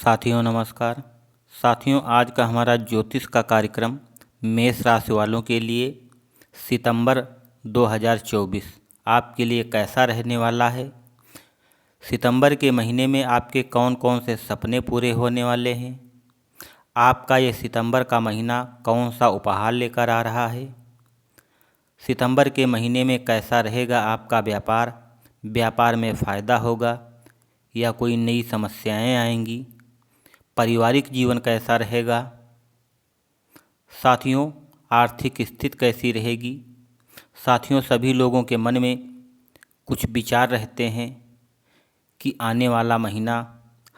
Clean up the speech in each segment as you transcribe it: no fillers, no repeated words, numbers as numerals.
साथियों नमस्कार। साथियों आज का हमारा ज्योतिष का कार्यक्रम मेष राशि वालों के लिए सितंबर 2024 आपके लिए कैसा रहने वाला है। सितंबर के महीने में आपके कौन कौन से सपने पूरे होने वाले हैं। आपका ये सितंबर का महीना कौन सा उपहार लेकर आ रहा है। सितंबर के महीने में कैसा रहेगा आपका व्यापार। व्यापार में फ़ायदा होगा या कोई नई समस्याएं आएंगी। पारिवारिक जीवन कैसा रहेगा। साथियों आर्थिक स्थिति कैसी रहेगी। साथियों सभी लोगों के मन में कुछ विचार रहते हैं कि आने वाला महीना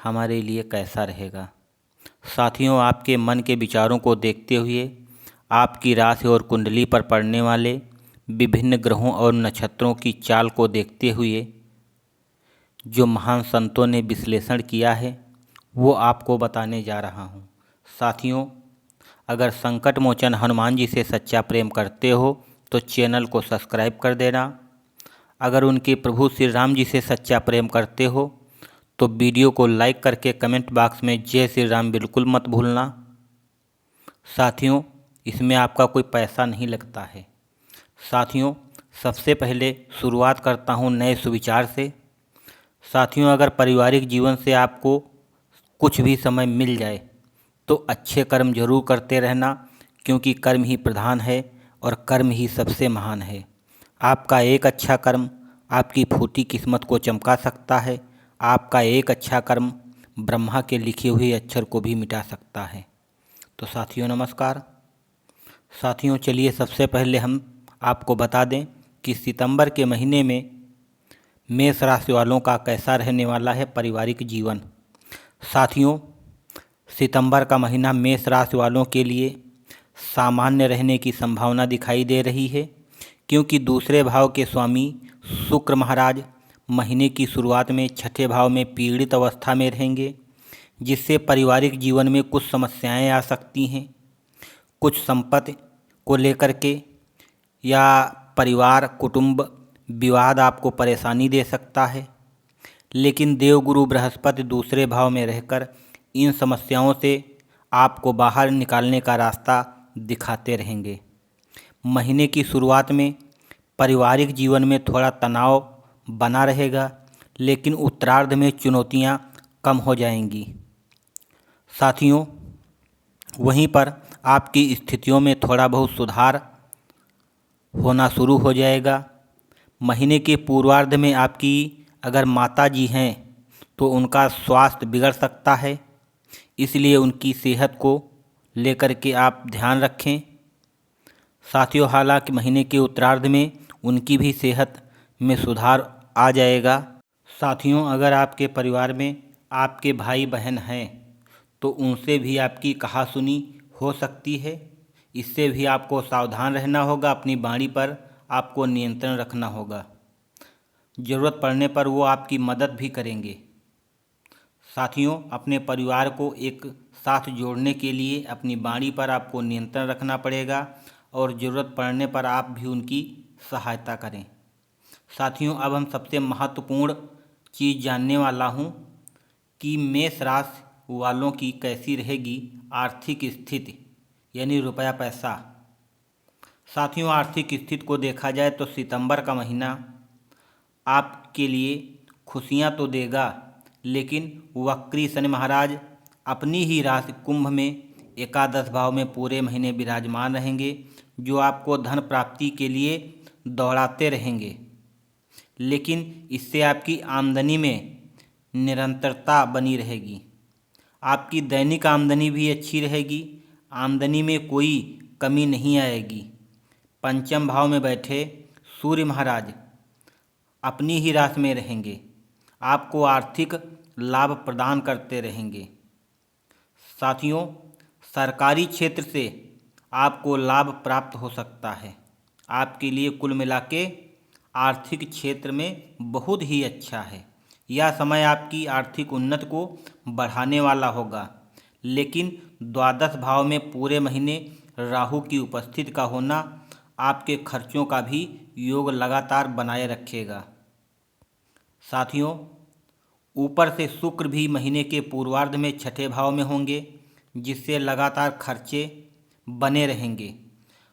हमारे लिए कैसा रहेगा। साथियों आपके मन के विचारों को देखते हुए आपकी राशि और कुंडली पर पड़ने वाले विभिन्न ग्रहों और नक्षत्रों की चाल को देखते हुए जो महान संतों ने विश्लेषण किया है वो आपको बताने जा रहा हूँ। साथियों अगर संकट मोचन हनुमान जी से सच्चा प्रेम करते हो तो चैनल को सब्सक्राइब कर देना। अगर उनके प्रभु श्री राम जी से सच्चा प्रेम करते हो तो वीडियो को लाइक करके कमेंट बॉक्स में जय श्री राम बिल्कुल मत भूलना। साथियों इसमें आपका कोई पैसा नहीं लगता है। साथियों सबसे पहले शुरुआत करता हूँ नए सुविचार से। साथियों अगर पारिवारिक जीवन से आपको कुछ भी समय मिल जाए तो अच्छे कर्म जरूर करते रहना, क्योंकि कर्म ही प्रधान है और कर्म ही सबसे महान है। आपका एक अच्छा कर्म आपकी फूटी किस्मत को चमका सकता है। आपका एक अच्छा कर्म ब्रह्मा के लिखे हुए अक्षर को भी मिटा सकता है। तो साथियों नमस्कार। साथियों चलिए सबसे पहले हम आपको बता दें कि सितंबर के महीने में मेष राशि वालों का कैसा रहने वाला है पारिवारिक जीवन। साथियों सितंबर का महीना मेष राशि वालों के लिए सामान्य रहने की संभावना दिखाई दे रही है, क्योंकि दूसरे भाव के स्वामी शुक्र महाराज महीने की शुरुआत में छठे भाव में पीड़ित अवस्था में रहेंगे, जिससे पारिवारिक जीवन में कुछ समस्याएं आ सकती हैं। कुछ संपत्ति को लेकर के या परिवार कुटुंब विवाद आपको परेशानी दे सकता है, लेकिन देवगुरु बृहस्पति दूसरे भाव में रहकर इन समस्याओं से आपको बाहर निकालने का रास्ता दिखाते रहेंगे। महीने की शुरुआत में पारिवारिक जीवन में थोड़ा तनाव बना रहेगा, लेकिन उत्तरार्ध में चुनौतियां कम हो जाएंगी। साथियों वहीं पर आपकी स्थितियों में थोड़ा बहुत सुधार होना शुरू हो जाएगा। महीने के पूर्वार्ध में आपकी अगर माता जी हैं तो उनका स्वास्थ्य बिगड़ सकता है, इसलिए उनकी सेहत को लेकर के आप ध्यान रखें। साथियों हालांकि महीने के उत्तरार्ध में उनकी भी सेहत में सुधार आ जाएगा। साथियों अगर आपके परिवार में आपके भाई बहन हैं तो उनसे भी आपकी कहासुनी हो सकती है। इससे भी आपको सावधान रहना होगा। अपनी वाणी पर आपको नियंत्रण रखना होगा। ज़रूरत पड़ने पर वो आपकी मदद भी करेंगे। साथियों अपने परिवार को एक साथ जोड़ने के लिए अपनी वाणी पर आपको नियंत्रण रखना पड़ेगा और ज़रूरत पड़ने पर आप भी उनकी सहायता करें। साथियों अब हम सबसे महत्वपूर्ण चीज़ जानने वाला हूँ कि मेष राशि वालों की कैसी रहेगी आर्थिक स्थिति, यानी रुपया पैसा। साथियों आर्थिक स्थिति को देखा जाए तो सितंबर का महीना आपके लिए खुशियां तो देगा, लेकिन वक्री शनि महाराज अपनी ही राशि कुंभ में एकादश भाव में पूरे महीने विराजमान रहेंगे, जो आपको धन प्राप्ति के लिए दौड़ाते रहेंगे। लेकिन इससे आपकी आमदनी में निरंतरता बनी रहेगी। आपकी दैनिक आमदनी भी अच्छी रहेगी। आमदनी में कोई कमी नहीं आएगी। पंचम भाव में बैठे सूर्य महाराज अपनी ही राशि में रहेंगे, आपको आर्थिक लाभ प्रदान करते रहेंगे। साथियों सरकारी क्षेत्र से आपको लाभ प्राप्त हो सकता है। आपके लिए कुल मिला के आर्थिक क्षेत्र में बहुत ही अच्छा है। यह समय आपकी आर्थिक उन्नति को बढ़ाने वाला होगा, लेकिन द्वादश भाव में पूरे महीने राहु की उपस्थिति का होना आपके खर्चों का भी योग लगातार बनाए रखेगा। साथियों ऊपर से शुक्र भी महीने के पूर्वार्ध में छठे भाव में होंगे, जिससे लगातार खर्चे बने रहेंगे।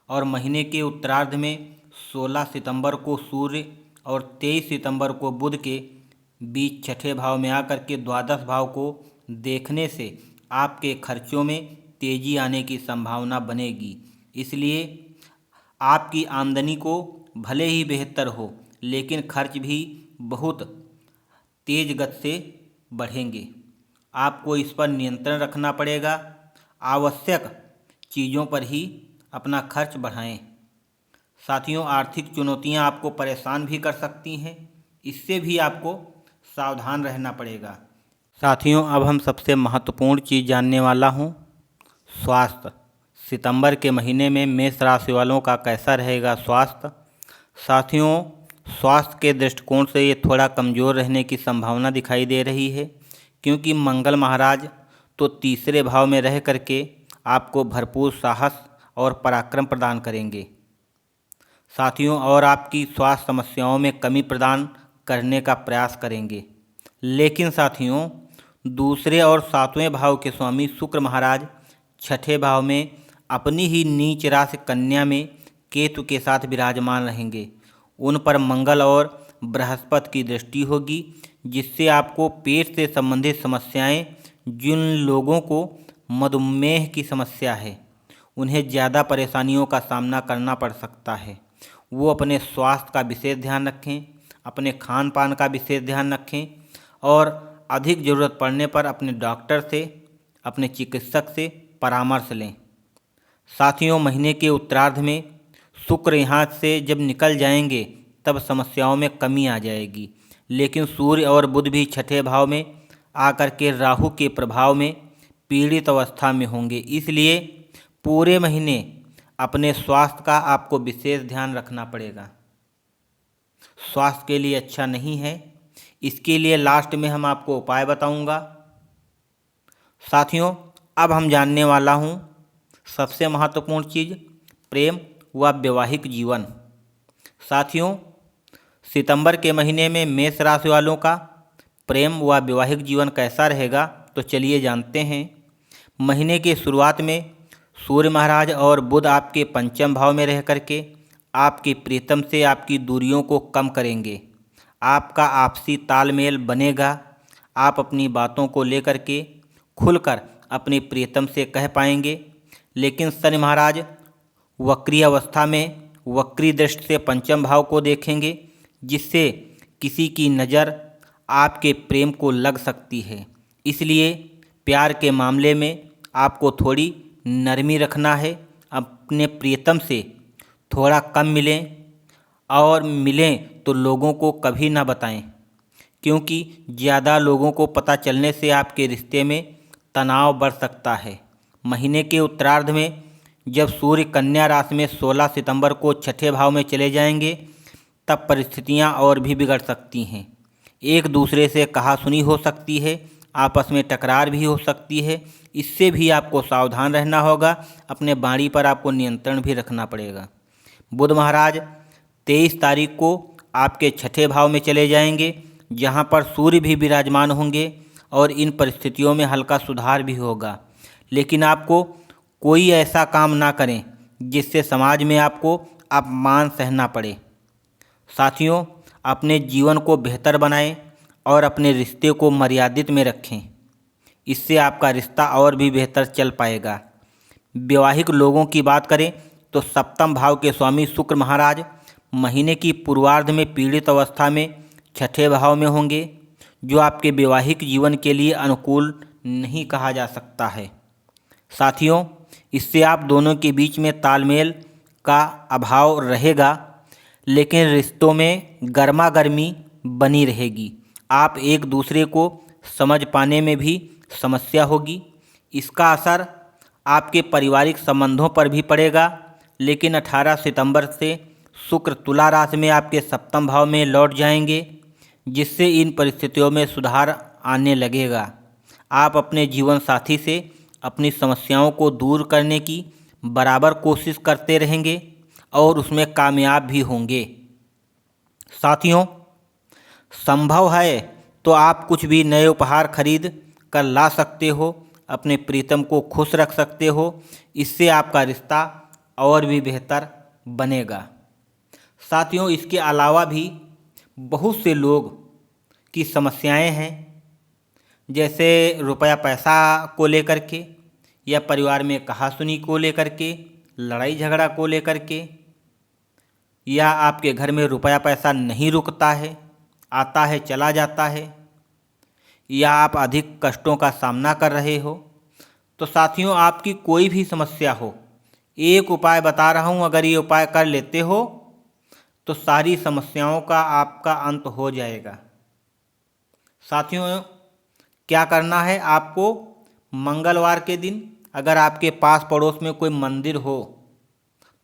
और महीने के उत्तरार्ध में 16 सितंबर को सूर्य और 23 सितंबर को बुध के बीच छठे भाव में आकर के द्वादश भाव को देखने से आपके खर्चों में तेजी आने की संभावना बनेगी। इसलिए आपकी आमदनी को भले ही बेहतर हो, लेकिन खर्च भी बहुत तेज गति से बढ़ेंगे। आपको इस पर नियंत्रण रखना पड़ेगा। आवश्यक चीज़ों पर ही अपना खर्च बढ़ाएं। साथियों, आर्थिक चुनौतियां आपको परेशान भी कर सकती हैं, इससे भी आपको सावधान रहना पड़ेगा। साथियों, अब हम सबसे महत्वपूर्ण चीज़ जानने वाला हूँ, स्वास्थ्य। सितंबर के महीने में मेष राशि वालों का कैसा रहेगा स्वास्थ्य। साथियों, स्वास्थ्य के दृष्टिकोण से ये थोड़ा कमज़ोर रहने की संभावना दिखाई दे रही है, क्योंकि मंगल महाराज तो तीसरे भाव में रह करके आपको भरपूर साहस और पराक्रम प्रदान करेंगे। साथियों, और आपकी स्वास्थ्य समस्याओं में कमी प्रदान करने का प्रयास करेंगे। लेकिन साथियों, दूसरे और सातवें भाव के स्वामी शुक्र महाराज छठे भाव में अपनी ही नीच राशि कन्या में केतु के साथ विराजमान रहेंगे। उन पर मंगल और बृहस्पति की दृष्टि होगी, जिससे आपको पेट से संबंधित समस्याएं, जिन लोगों को मधुमेह की समस्या है, उन्हें ज़्यादा परेशानियों का सामना करना पड़ सकता है। वो अपने स्वास्थ्य का विशेष ध्यान रखें, अपने खान पान का विशेष ध्यान रखें और अधिक ज़रूरत पड़ने पर अपने डॉक्टर से, अपने चिकित्सक से परामर्श लें। साथियों, महीने के उत्तरार्ध में शुक्र यहाँ से जब निकल जाएंगे तब समस्याओं में कमी आ जाएगी। लेकिन सूर्य और बुध भी छठे भाव में आकर के राहु के प्रभाव में पीड़ित अवस्था में होंगे। इसलिए पूरे महीने अपने स्वास्थ्य का आपको विशेष ध्यान रखना पड़ेगा। स्वास्थ्य के लिए अच्छा नहीं है। इसके लिए लास्ट में हम आपको उपाय बताऊंगा। साथियों, अब हम जानने वाला हूं सबसे महत्वपूर्ण चीज़, प्रेम व वैवाहिक जीवन। साथियों, सितंबर के महीने में मेष राशि वालों का प्रेम व वैवाहिक जीवन कैसा रहेगा, तो चलिए जानते हैं। महीने की शुरुआत में सूर्य महाराज और बुध आपके पंचम भाव में रह करके आपकी प्रीतम से आपकी दूरियों को कम करेंगे। आपका आपसी तालमेल बनेगा। आप अपनी बातों को लेकर के खुलकर अपनी प्रीतम से कह पाएंगे। लेकिन शनि महाराज वक्री अवस्था में वक्री दृष्टि से पंचम भाव को देखेंगे, जिससे किसी की नज़र आपके प्रेम को लग सकती है। इसलिए प्यार के मामले में आपको थोड़ी नरमी रखना है। अपने प्रियतम से थोड़ा कम मिलें, और मिलें तो लोगों को कभी ना बताएं, क्योंकि ज़्यादा लोगों को पता चलने से आपके रिश्ते में तनाव बढ़ सकता है। महीने के उत्तरार्ध में जब सूर्य कन्या राशि में 16 सितंबर को छठे भाव में चले जाएंगे, तब परिस्थितियां और भी बिगड़ सकती हैं। एक दूसरे से कहासुनी हो सकती है, आपस में टकरार भी हो सकती है। इससे भी आपको सावधान रहना होगा। अपने वाणी पर आपको नियंत्रण भी रखना पड़ेगा। बुध महाराज 23 तारीख को आपके छठे भाव में चले जाएंगे, जहां पर सूर्य भी विराजमान होंगे, और इन परिस्थितियों में हल्का सुधार भी होगा। लेकिन आपको कोई ऐसा काम ना करें जिससे समाज में आपको अपमान सहना पड़े। साथियों, अपने जीवन को बेहतर बनाएं और अपने रिश्ते को मर्यादित में रखें। इससे आपका रिश्ता और भी बेहतर चल पाएगा। वैवाहिक लोगों की बात करें तो सप्तम भाव के स्वामी शुक्र महाराज महीने की पूर्वार्ध में पीड़ित अवस्था में छठे भाव में होंगे, जो आपके वैवाहिक जीवन के लिए अनुकूल नहीं कहा जा सकता है। साथियों, इससे आप दोनों के बीच में तालमेल का अभाव रहेगा, लेकिन रिश्तों में गर्मा गर्मी बनी रहेगी। आप एक दूसरे को समझ पाने में भी समस्या होगी। इसका असर आपके पारिवारिक संबंधों पर भी पड़ेगा। लेकिन 18 सितंबर से शुक्र तुला राशि में आपके सप्तम भाव में लौट जाएंगे, जिससे इन परिस्थितियों में सुधार आने लगेगा। आप अपने जीवन साथी से अपनी समस्याओं को दूर करने की बराबर कोशिश करते रहेंगे और उसमें कामयाब भी होंगे। साथियों, संभव है तो आप कुछ भी नए उपहार खरीद कर ला सकते हो, अपने प्रीतम को खुश रख सकते हो। इससे आपका रिश्ता और भी बेहतर बनेगा। साथियों, इसके अलावा भी बहुत से लोग की समस्याएं हैं, जैसे रुपया पैसा को लेकर के, या परिवार में कहासुनी को लेकर के, लड़ाई झगड़ा को लेकर के, या आपके घर में रुपया पैसा नहीं रुकता है, आता है चला जाता है, या आप अधिक कष्टों का सामना कर रहे हो। तो साथियों, आपकी कोई भी समस्या हो, एक उपाय बता रहा हूँ, अगर ये उपाय कर लेते हो तो सारी समस्याओं का आपका अंत हो जाएगा। साथियों, क्या करना है आपको, मंगलवार के दिन अगर आपके पास पड़ोस में कोई मंदिर हो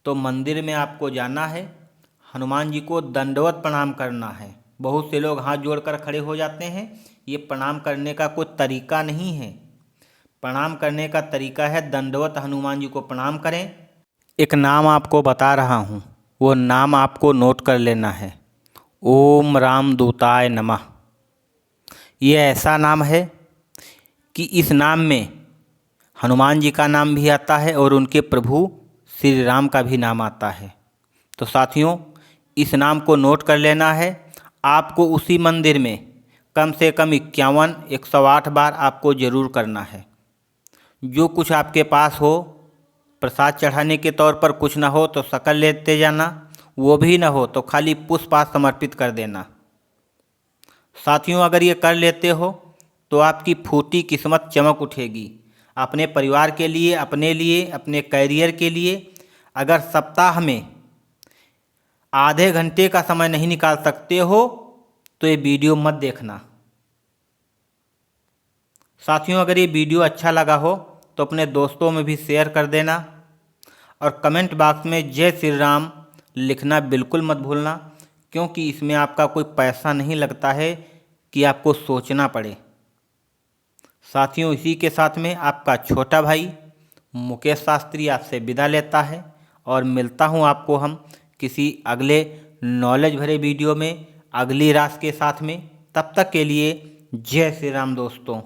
तो मंदिर में आपको जाना है, हनुमान जी को दंडवत प्रणाम करना है। बहुत से लोग हाथ जोड़कर खड़े हो जाते हैं, ये प्रणाम करने का कोई तरीका नहीं है। प्रणाम करने का तरीका है दंडवत हनुमान जी को प्रणाम करें। एक नाम आपको बता रहा हूँ, वो नाम आपको नोट कर लेना है, ओम रामदूताय नमः। ये ऐसा नाम है कि इस नाम में हनुमान जी का नाम भी आता है और उनके प्रभु श्री राम का भी नाम आता है। तो साथियों, इस नाम को नोट कर लेना है। आपको उसी मंदिर में कम से कम 51-108 बार आपको ज़रूर करना है। जो कुछ आपके पास हो, प्रसाद चढ़ाने के तौर पर कुछ ना हो तो शक्ल लेते जाना, वो भी ना हो तो खाली पुष्प समर्पित कर देना। साथियों, अगर ये कर लेते हो तो आपकी फूटी किस्मत चमक उठेगी। अपने परिवार के लिए, अपने लिए, अपने कैरियर के लिए अगर सप्ताह में आधे घंटे का समय नहीं निकाल सकते हो तो ये वीडियो मत देखना। साथियों, अगर ये वीडियो अच्छा लगा हो तो अपने दोस्तों में भी शेयर कर देना और कमेंट बॉक्स में जय श्री राम लिखना बिल्कुल मत भूलना, क्योंकि इसमें आपका कोई पैसा नहीं लगता है कि आपको सोचना पड़े। साथियों, इसी के साथ में आपका छोटा भाई मुकेश शास्त्री आपसे विदा लेता है और मिलता हूँ आपको हम किसी अगले नॉलेज भरे वीडियो में अगली रात के साथ में। तब तक के लिए जय श्री राम दोस्तों।